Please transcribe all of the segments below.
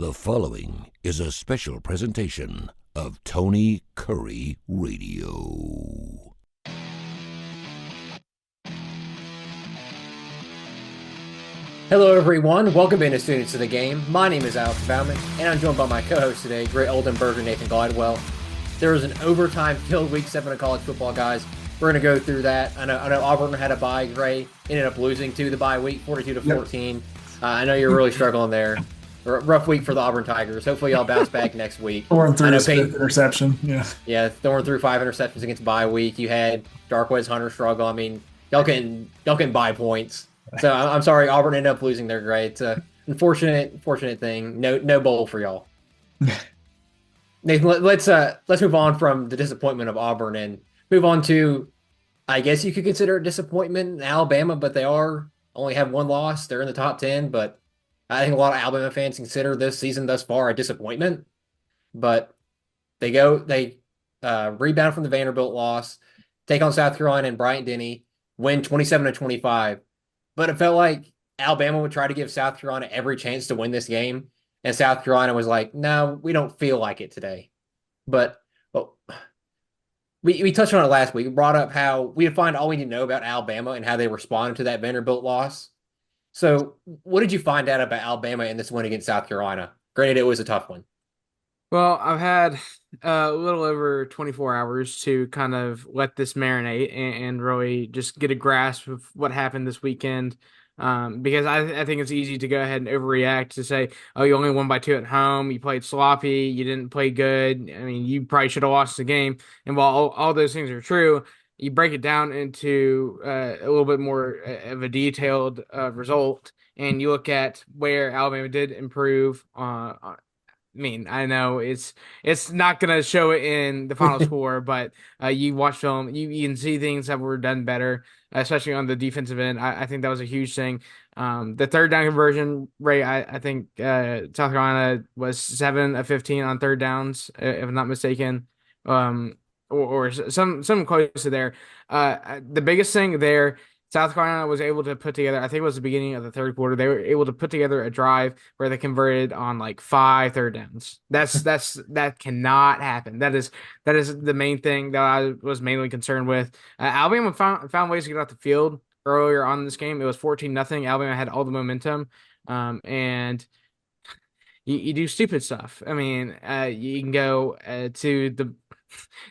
The following is a special presentation of Tony Curry Radio. Hello, everyone. Welcome into Students of the Game. My name is Alex Baumann, and I'm joined by my co-host today, Gray Oldenburg and Nathan Glidewell. There was an overtime-filled Week 7 of college football, guys. We're going to go through that. I know Auburn had a bye. Gray ended up losing to the bye week, 42-14. Yep. I know you're really struggling there. Rough week for the Auburn Tigers. Hopefully, y'all bounce back next week. Thorn through his fifth interception. Yeah, Thorn through 5 interceptions against bye week. You had Darquez Hunter struggle. I mean, y'all can buy points. So I'm sorry, Auburn ended up losing their grade. It's a unfortunate thing. No bowl for y'all. Nathan, let's move on from the disappointment of Auburn and move on to, I guess you could consider a disappointment in Alabama, but they only have one loss. They're in the top 10, but I think a lot of Alabama fans consider this season thus far a disappointment. But they rebound from the Vanderbilt loss, take on South Carolina and Bryant-Denny, win 27-25. But it felt like Alabama would try to give South Carolina every chance to win this game. And South Carolina was like, no, we don't feel like it today. But we touched on it last week. We brought up how we defined all we need to know about Alabama and how they responded to that Vanderbilt loss. So what did you find out about Alabama in this win against South Carolina? Granted, it was a tough one. Well, I've had a little over 24 hours to kind of let this marinate and really just get a grasp of what happened this weekend. Because I think it's easy to go ahead and overreact to say, oh, you only won by 2 at home. You played sloppy. You didn't play good. I mean, you probably should have lost the game. And while all those things are true, you break it down into a little bit more of a detailed result, and you look at where Alabama did improve. I mean, I know it's not going to show it in the final score, but you watch film, you can see things that were done better, especially on the defensive end. I think that was a huge thing. The third down conversion rate, I think South Carolina was 7 of 15 on third downs, if I'm not mistaken. Or some close to there. The biggest thing there, South Carolina was able to put together, I think it was the beginning of the third quarter, they were able to put together a drive where they converted on like 5 third downs. That cannot happen. That is the main thing that I was mainly concerned with. Alabama found ways to get off the field earlier on in this game. It was 14-0. Alabama had all the momentum, and you do stupid stuff. I mean, you can go to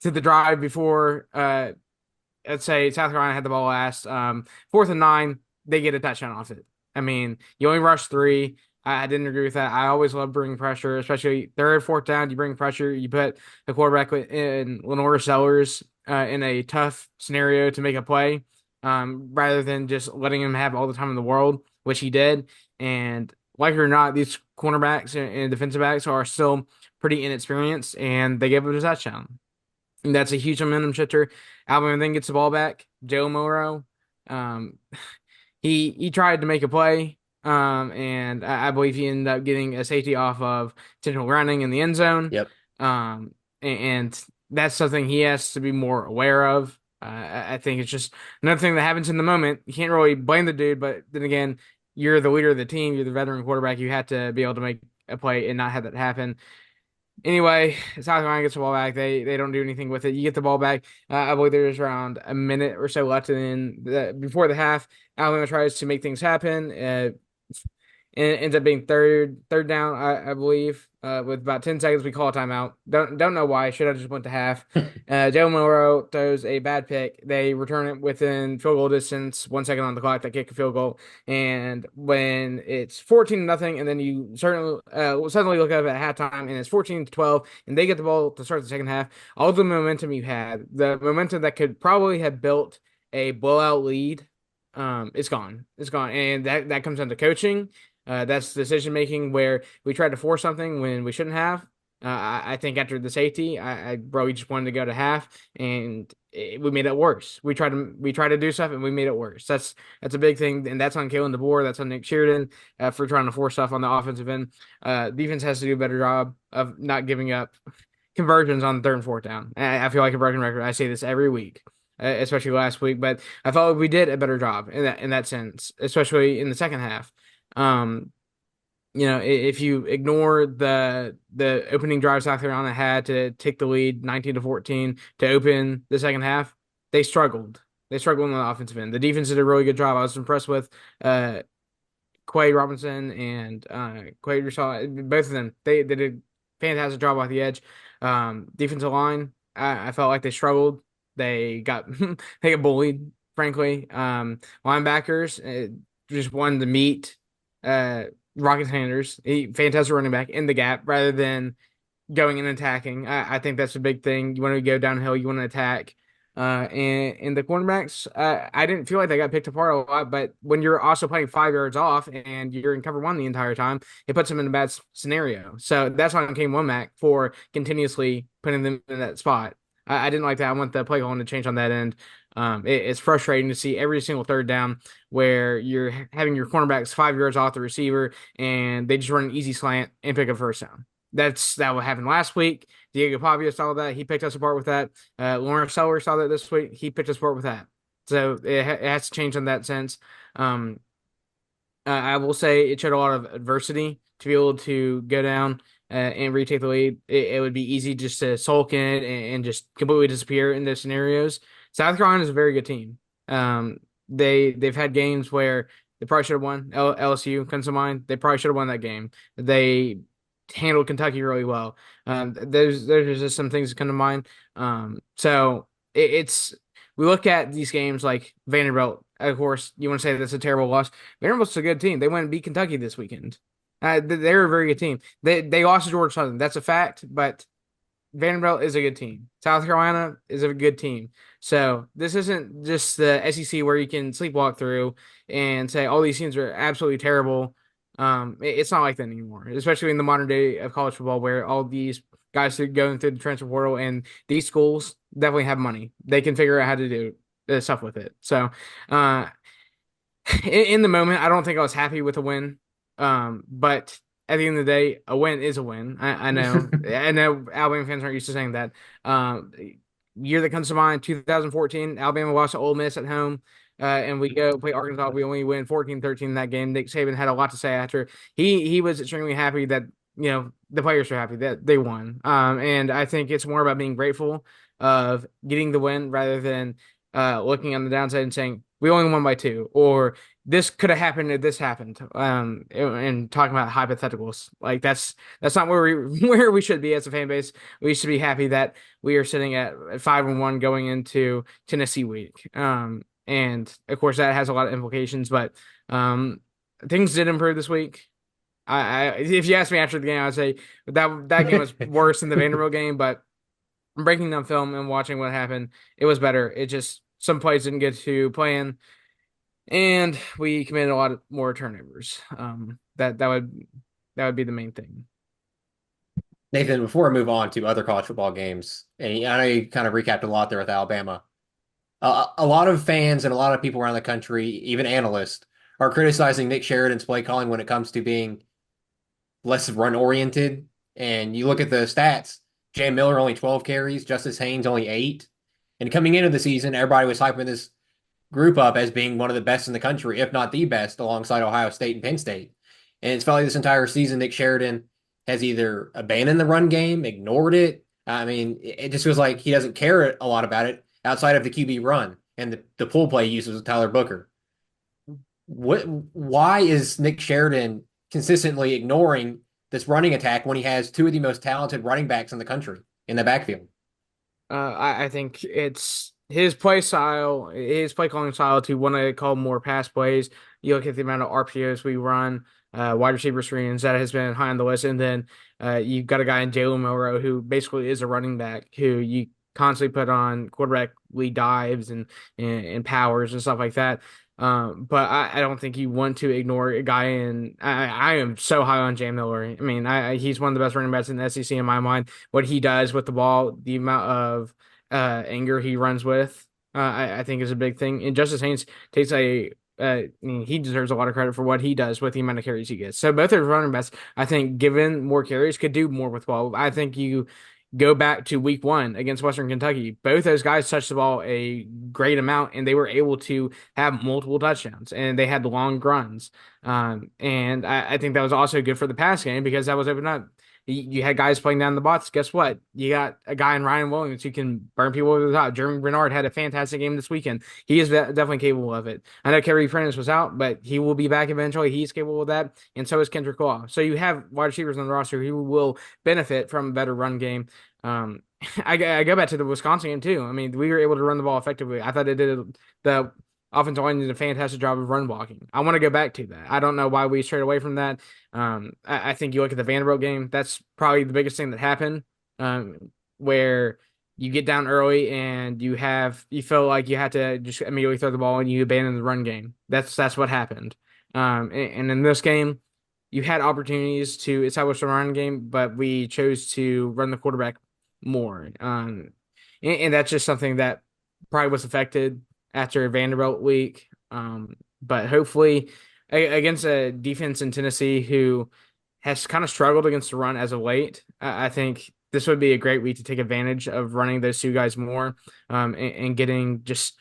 the drive before, let's say South Carolina had the ball last, 4th and 9, they get a touchdown off it. I mean, you only rush 3. I didn't agree with that. I always love bringing pressure, especially 3rd, 4th down. You bring pressure. You put the quarterback in Lenore Sellers in a tough scenario to make a play, rather than just letting him have all the time in the world, which he did. And like it or not, these cornerbacks and defensive backs are still pretty inexperienced, and they gave it a touchdown. And that's a huge momentum shifter. Alabama then gets the ball back. Joe Morrow, he tried to make a play, and I believe he ended up getting a safety off of intentional running in the end zone. Yep. And that's something he has to be more aware of. I think it's just another thing that happens in the moment. You can't really blame the dude, but then again, you're the leader of the team. You're the veteran quarterback. You have to be able to make a play and not have that happen. Anyway, South Carolina gets the ball back. They don't do anything with it. You get the ball back. I believe there's around a minute or so left before the half. Alabama tries to make things happen. It ends up being third down, I believe. With about 10 seconds, we call a timeout. Don't know why. Should have just went to half. Joe Morrow throws a bad pick. They return it within field goal distance. 1 second on the clock. They kick a field goal. And when it's 14-0, and then you suddenly look up at halftime, and it's 14-12, and they get the ball to start the second half. All the momentum you had, the momentum that could probably have built a blowout lead, it's gone. It's gone, and that comes down to coaching. That's decision making where we tried to force something when we shouldn't have. I think after the safety, I really just wanted to go to half, and we made it worse. We tried to do stuff, and we made it worse. That's a big thing, and that's on Kalen DeBoer. That's on Nick Sheridan for trying to force stuff on the offensive end. Defense has to do a better job of not giving up conversions on 3rd and 4th down. I feel like a broken record. I say this every week. Especially last week, but I felt like we did a better job in that sense, especially in the second half. if you ignore the opening drive South Carolina had to take the lead 19-14 to open the second half, they struggled. They struggled on the offensive end. The defense did a really good job. I was impressed with Quay Robinson and Quay Russaw, both of them. They did a fantastic job off the edge. Defensive line, I felt like they struggled. They got they got bullied, frankly. Linebackers just wanted to meet Rocket Sanders, fantastic running back in the gap rather than going and attacking. I think that's a big thing. You want to go downhill, you want to attack. And the cornerbacks, I didn't feel like they got picked apart a lot, but when you're also playing 5 yards off and you're in cover one the entire time, it puts them in a bad scenario. So that's why I came Womack for continuously putting them in that spot. I didn't like that. I want the play calling to change on that end. It's frustrating to see every single third down where you're having your cornerbacks 5 yards off the receiver and they just run an easy slant and pick up first down. That what happened last week. Diego Pavia saw that. He picked us apart with that. Lawrence Seller saw that this week. He picked us apart with that. So it has to change in that sense. I will say it showed a lot of adversity to be able to go down and retake the lead. It would be easy just to sulk in it and just completely disappear in those scenarios. South Carolina is a very good team. They've had games where they probably should have won. LSU comes to mind. They probably should have won that game. They handled Kentucky really well. There's just some things that come to mind. So it's we look at these games like Vanderbilt. Of course, you want to say that's a terrible loss. Vanderbilt's a good team. They went and beat Kentucky this weekend. They're a very good team. They lost to Georgia Southern. That's a fact, but Vanderbilt is a good team. South Carolina is a good team. So this isn't just the SEC where you can sleepwalk through and say all these teams are absolutely terrible. It's not like that anymore, especially in the modern day of college football where all these guys are going through the transfer portal and these schools definitely have money. They can figure out how to do stuff with it. So in the moment, I don't think I was happy with a win. But at the end of the day, a win is a win. I know. I know Alabama fans aren't used to saying that. Year that comes to mind, 2014, Alabama lost to Ole Miss at home. And we go play Arkansas. We only win 14-13 in that game. Nick Saban had a lot to say after. He was extremely happy that, the players are happy that they won. And I think it's more about being grateful of getting the win rather than looking on the downside and saying, we only won by 2, or this could have happened if this happened. And talking about hypotheticals. Like that's not where we should be as a fan base. We should be happy that we are sitting at 5-1 going into Tennessee week. And of course that has a lot of implications, but things did improve this week. If you ask me after the game, I'd say that game was worse than the Vanderbilt game, but breaking down film and watching what happened, it was better. It just some plays didn't get to plan, and we committed a lot more turnovers. That would be the main thing. Nathan, before we move on to other college football games, and I know you kind of recapped a lot there with Alabama. A lot of fans and a lot of people around the country, even analysts, are criticizing Nick Sheridan's play calling when it comes to being less run oriented. And you look at the stats, Jam Miller only 12 carries, Justice Haynes only 8. And coming into the season, everybody was hyping this group up as being one of the best in the country, if not the best, alongside Ohio State and Penn State. And it's felt like this entire season, Nick Sheridan has either abandoned the run game, ignored it. I mean, it just feels like he doesn't care a lot about it outside of the QB run and the pull play uses with Tyler Booker. Why is Nick Sheridan consistently ignoring this running attack when he has 2 of the most talented running backs in the country in the backfield? I think it's his play style, his play calling style to want to call more pass plays. You look at the amount of RPOs we run, wide receiver screens, that has been high on the list. And then you've got a guy in Jalen Milroe who basically is a running back who you constantly put on quarterback lead dives and powers and stuff like that. But I don't think you want to ignore a guy I am so high on Jam Miller. I mean, he's one of the best running backs in the SEC in my mind. What he does with the ball, the amount of anger he runs with, I think is a big thing. And Justice Haynes takes he deserves a lot of credit for what he does with the amount of carries he gets. So both of running backs, I think, given more carries, could do more with ball. I think you go back to week 1 against Western Kentucky. Both those guys touched the ball a great amount, and they were able to have multiple touchdowns, and they had long runs. And I think that was also good for the pass game because that was open up. You had guys playing down the bots. Guess what? You got a guy in Ryan Williams who can burn people over the top. Jeremy Bernard had a fantastic game this weekend. He is definitely capable of it. I know Kerry Prentice was out, but he will be back eventually. He's capable of that, and so is Kendrick Law. So you have wide receivers on the roster who will benefit from a better run game. I go back to the Wisconsin game too. I mean, we were able to run the ball effectively. I thought the offensive line did a fantastic job of run blocking. I want to go back to that. I don't know why we strayed away from that. I think you look at the Vanderbilt game. That's probably the biggest thing that happened, where you get down early and you feel like you had to just immediately throw the ball and you abandon the run game. That's what happened. And in this game, you had opportunities to establish the run game, but we chose to run the quarterback more. And that's just something that probably was affected after Vanderbilt week. But hopefully against a defense in Tennessee who has kind of struggled against the run as of late, I think this would be a great week to take advantage of running those two guys more, and getting just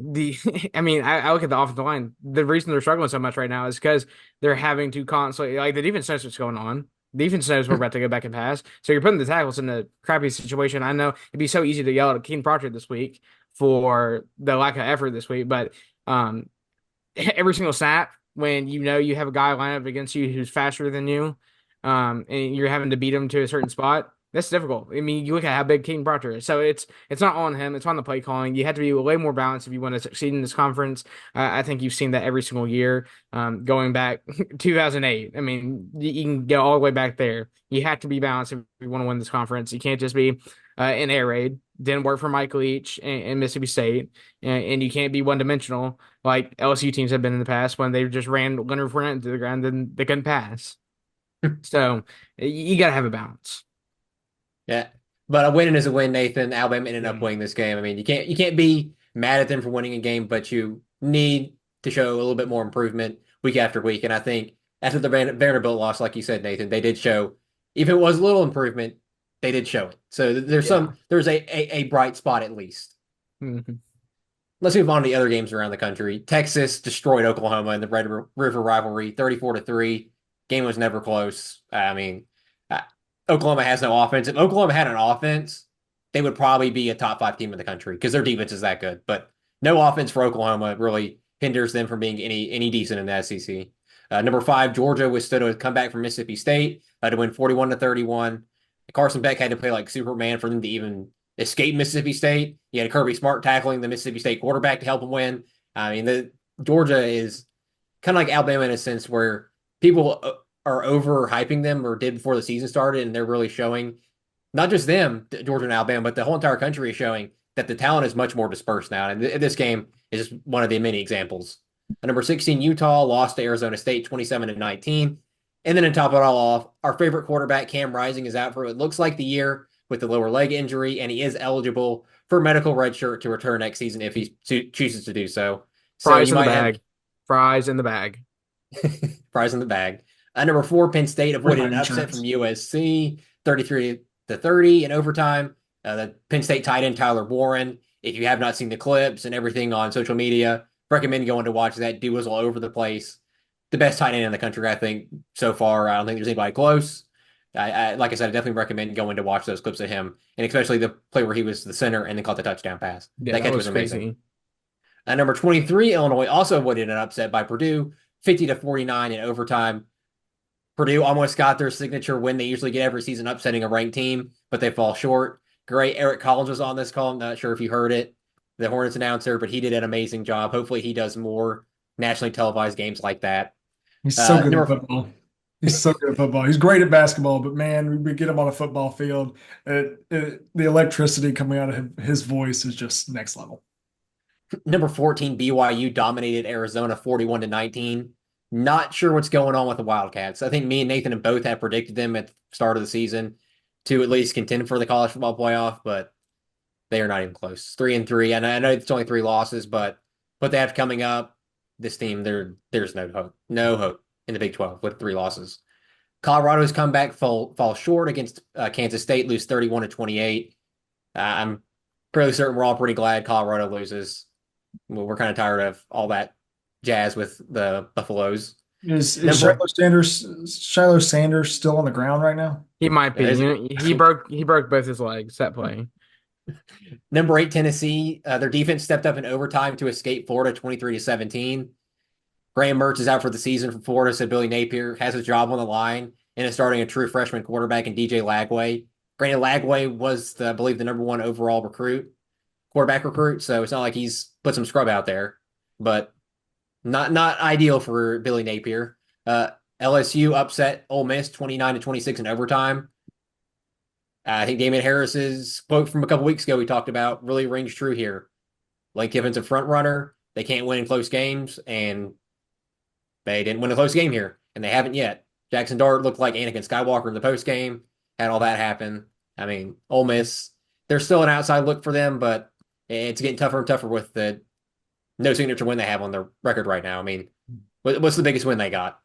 I mean, I look at the offensive line. The reason they're struggling so much right now is because they're having to constantly, like, the defense knows what's going on. The defense knows we're about to go back and pass. So you're putting the tackles in a crappy situation. I know it'd be so easy to yell at Keen Proctor this week for the lack of effort this week, but every single snap when you have a guy line up against you who's faster than you, and you're having to beat him to a certain spot, that's difficult. I mean, you look at how big Keaton Proctor is. So it's not on him. It's on the play calling. You have to be way more balanced if you want to succeed in this conference. I think you've seen that every single year, going back 2008. I mean, you can go all the way back there. You have to be balanced if you want to win this conference. You can't just be an air raid. Didn't work for Mike Leach and Mississippi State. And you can't be one-dimensional like LSU teams have been in the past when they just ran Leonard Fournette into the ground and they couldn't pass. So you got to have a balance. Yeah, but a win is a win, Nathan. Alabama ended up winning this game. I mean, you can't be mad at them for winning a game, but you need to show a little bit more improvement week after week. And I think after the Vanderbilt loss, like you said, Nathan, they did show, if it was a little improvement, they did show it. So there's a bright spot at least. Mm-hmm. Let's move on to the other games around the country. Texas destroyed Oklahoma in the Red River rivalry, 34-3. Game was never close. I mean, Oklahoma has no offense. If Oklahoma had an offense, they would probably be a top 5 team in the country because their defense is that good. But no offense for Oklahoma really hinders them from being any decent in the SEC. Number 5, Georgia withstood a comeback from Mississippi State to win 41-31. Carson Beck had to play like Superman for them to even escape Mississippi State. You had Kirby Smart tackling the Mississippi State quarterback to help him win. I mean, Georgia is kind of like Alabama in a sense where people are overhyping them or did before the season started, and they're really showing, not just them, Georgia and Alabama, but the whole entire country is showing that the talent is much more dispersed now. And this game is just one of the many examples. Number 16, Utah lost to Arizona State 27-19. And then to top it all off, our favorite quarterback, Cam Rising, is out for what looks like the year with the lower leg injury, and he is eligible for medical redshirt to return next season if he chooses to do so. Fries in the bag. Fries in the bag. Fries in the bag. Number 4, Penn State avoided an upset from USC, 33-30 in overtime. The Penn State tight end Tyler Warren. If you have not seen the clips and everything on social media, recommend going to watch that. Dude was all over the place. The best tight end in the country, I think, so far. I don't think there's anybody close. Like I said, I definitely recommend going to watch those clips of him, and especially the play where he was the center and then caught the touchdown pass. Yeah, that catch was amazing. crazy. Number 23, Illinois also avoided an upset by Purdue, 50-49 in overtime. Purdue almost got their signature win they usually get every season, upsetting a ranked team, but they fall short. Great. Eric Collins was on this call. I'm not sure if you heard it, the Hornets announcer, but he did an amazing job. Hopefully he does more nationally televised games like that. He's so good at football. He's so good at football. He's great at basketball, but man, we get him on a football field. The electricity coming out of his voice is just next level. Number 14, BYU dominated Arizona 41-19. Not sure what's going on with the Wildcats. I think me and Nathan have both have predicted them at the start of the season to at least contend for the college football playoff, but they are not even close. 3-3. And I know it's only 3 losses, but what they have coming up, this team, there's no hope. No hope in the Big 12 with 3 losses. Colorado's comeback fall short against Kansas State, lose 31-28. I'm pretty certain we're all pretty glad Colorado loses. We're kind of tired of all that jazz with the Buffaloes. Is Number Shiloh Sanders still on the ground right now? He might be. Is He broke both his legs that play. Number 8 Tennessee, their defense stepped up in overtime to escape Florida 23-17. Graham Mertz is out for the season for Florida, so Billy Napier has his job on the line and is starting a true freshman quarterback in DJ Lagway. Granted, Lagway was, I believe, the number 1 overall quarterback recruit, so it's not like he's put some scrub out there, but not ideal for Billy Napier. LSU upset Ole Miss 29-26 in overtime. I think Damian Harris's quote from a couple weeks ago we talked about really rings true here. Lane Kiffin's a front runner. They can't win in close games, and they didn't win a close game here, and they haven't yet. Jackson Dart looked like Anakin Skywalker in the post game, had all that happen. I mean, Ole Miss, there's still an outside look for them, but it's getting tougher and tougher with the no signature win they have on their record right now. I mean, what's the biggest win they got?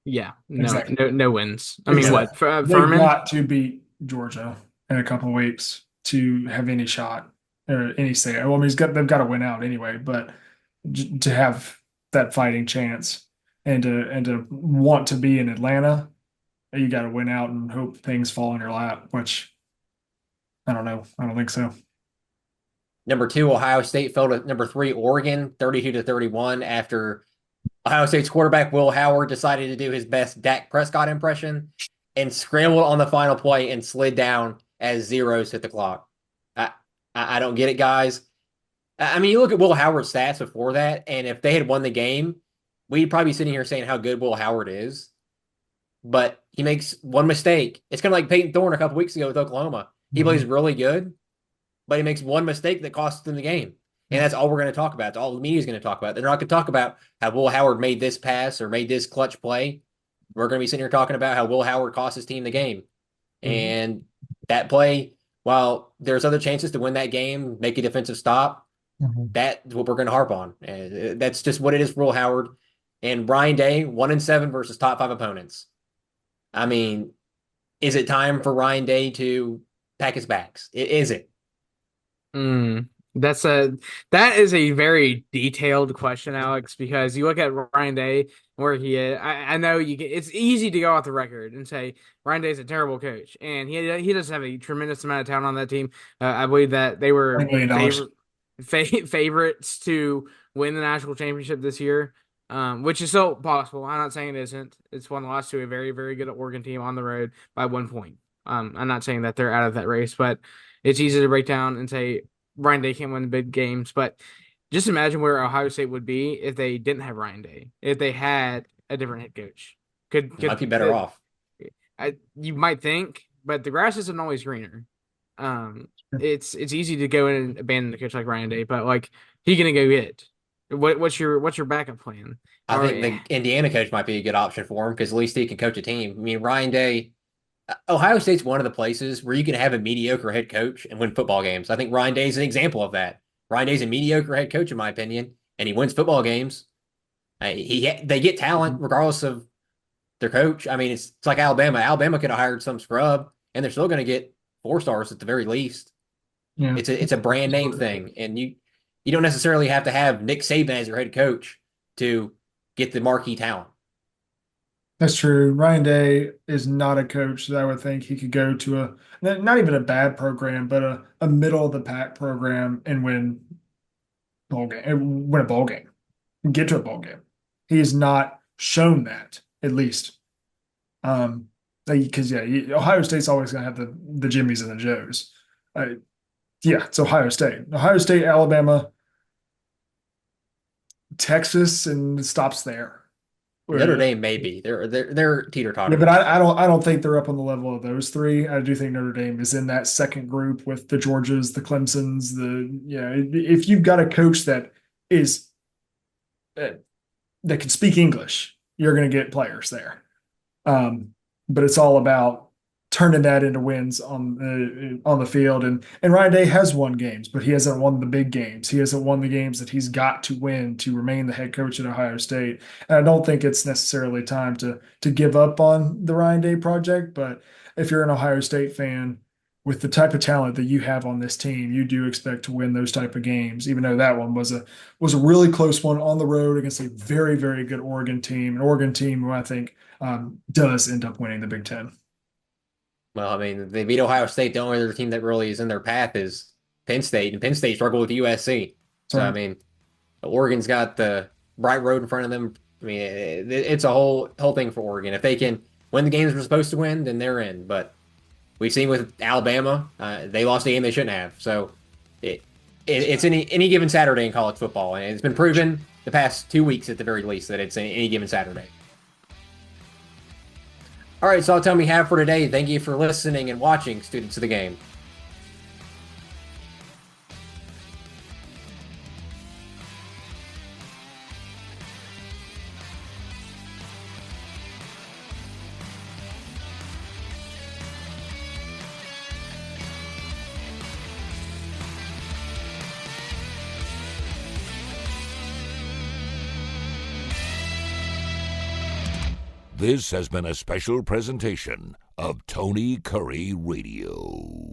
Yeah, Exactly. no wins. I mean, Exactly. what? They've Furman? got to beat Georgia in a couple of weeks to have any shot or any say. Well, I mean, they've got to win out anyway, but to have that fighting chance and to want to be in Atlanta, you got to win out and hope things fall in your lap, which I don't know. I don't think so. Number 2, Ohio State fell to number 3, Oregon, 32-31 after Ohio State's quarterback Will Howard decided to do his best Dak Prescott impression and scrambled on the final play and slid down as zeros hit the clock. I don't get it, guys. I mean, you look at Will Howard's stats before that, and if they had won the game, we'd probably be sitting here saying how good Will Howard is. But he makes one mistake. It's kind of like Peyton Thorne a couple weeks ago with Oklahoma. He plays really good, but he makes one mistake that costs them the game. And that's all we're going to talk about. That's all the media is going to talk about. They're not going to talk about how Will Howard made this pass or made this clutch play. We're going to be sitting here talking about how Will Howard cost his team the game. And that play, while there's other chances to win that game, make a defensive stop, that's what we're going to harp on. And that's just what it is for Will Howard. And Ryan Day, 1-7 versus top 5 opponents. I mean, is it time for Ryan Day to pack his bags? Is it? That is a very detailed question, Alex, because you look at Ryan Day where he is. I know it's easy to go off the record and say Ryan Day's a terrible coach, and he does have a tremendous amount of talent on that team. I believe that they were favorites to win the national championship this year, which is still possible. I'm not saying it isn't. It's one loss to a very, very good Oregon team on the road by 1 point. I'm not saying that they're out of that race, but it's easy to break down and say Ryan Day can't win the big games. But just imagine where Ohio State would be if they didn't have Ryan Day, if they had a different head coach. Might be better off. You might think, but the grass isn't always greener. It's easy to go in and abandon a coach like Ryan Day, but like he gonna go get what's your backup plan? I think the Indiana coach might be a good option for him because at least he can coach a team. I mean, Ryan Day, Ohio State's one of the places where you can have a mediocre head coach and win football games. I think Ryan Day's an example of that. Ryan Day's a mediocre head coach, in my opinion, and he wins football games. They get talent regardless of their coach. I mean, it's like Alabama. Alabama could have hired some scrub, and they're still going to get 4 stars at the very least. Yeah. It's a brand name thing, and you don't necessarily have to have Nick Saban as your head coach to get the marquee talent. That's true. Ryan Day is not a coach that I would think he could go to not even a bad program, but a middle of the pack program and win a bowl game, and get to a bowl game. He has not shown that, at least. Because Ohio State's always going to have the Jimmies and the Joes. It's Ohio State. Ohio State, Alabama, Texas, and it stops there. Notre Dame maybe they're teeter-totter. Yeah, but I don't think they're up on the level of those three. I do think Notre Dame is in that second group with the Georgias, the Clemsons, if you've got a coach that is that can speak English, you're going to get players there. But it's all about turning that into wins on the field. And Ryan Day has won games, but he hasn't won the big games. He hasn't won the games that he's got to win to remain the head coach at Ohio State. And I don't think it's necessarily time to give up on the Ryan Day project. But if you're an Ohio State fan, with the type of talent that you have on this team, you do expect to win those type of games, even though that one was a really close one on the road against a very, very good Oregon team, an Oregon team who I think does end up winning the Big Ten. Well, I mean, they beat Ohio State. The only other team that really is in their path is Penn State, and Penn State struggled with USC. So, I mean, Oregon's got the bright road in front of them. I mean, it's a whole thing for Oregon. If they can win the games they're supposed to win, then they're in. But we've seen with Alabama, they lost a game they shouldn't have. So it's any given Saturday in college football, and it's been proven the past 2 weeks at the very least that it's any given Saturday. All right, so that's all the time we have for today. Thank you for listening and watching, students of the game. This has been a special presentation of Tony Curry Radio.